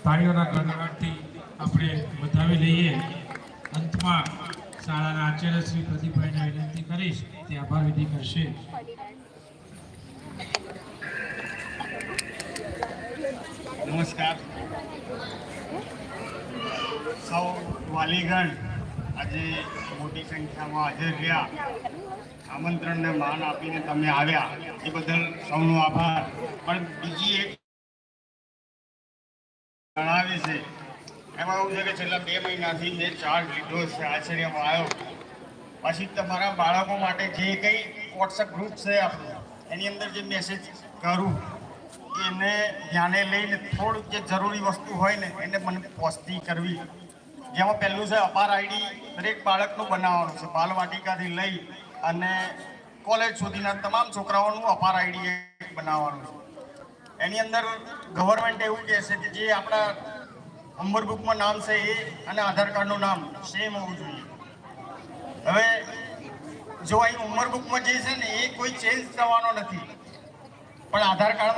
તાળીઓના ગણગણાટથી આપણે વધાવી લઈએ. અંતમાં શાળાના આચાર્ય શ્રી પ્રદીપભાઈને વિનંતી કરીશ તે આભાર વિધિ કરશે. નમસ્કાર સૌ વાલીગણ આજે મોટી સંખ્યામાં હાજર રહ્યા, આમંત્રણને માન આપીને તમે આવ્યા એ બદલ સૌનો આભાર. પણ બીજી એક જણાવે છે એમાં એવું છે કે છેલ્લા 2 મહિનાથી મેં ચાર્જ લીધો છે આશ્રયમાં આવ્યો પછી તમારા બાળકો માટે જે કંઈ વોટ્સઅપ ગ્રુપ છે આપણું એની અંદર જે મેસેજ કરું એને ધ્યાને લઈને થોડુંક જે જરૂરી વસ્તુ હોય ને એને મને પહોંચતી કરવી. જેમાં પહેલું છે અપાર આઈડી દરેક બાળકનું બનાવવાનું છે, બાલવાટિકાથી લઈ અને કોલેજ સુધીના તમામ છોકરાઓનું અપાર આઈડી બનાવવાનું છે. એની અંદર ગવર્મેન્ટ એવું કહે છે કે જે આપણા હોમવર્ક બુકમાં નામ છે એ અને આધાર કાર્ડનું નામ સેમ હોવું જોઈએ. હવે જો અહીં હોમવર્ક બુકમાં જે છે ને એ કોઈ ચેન્જ થવાનો નથી, પણ આધાર કાર્ડ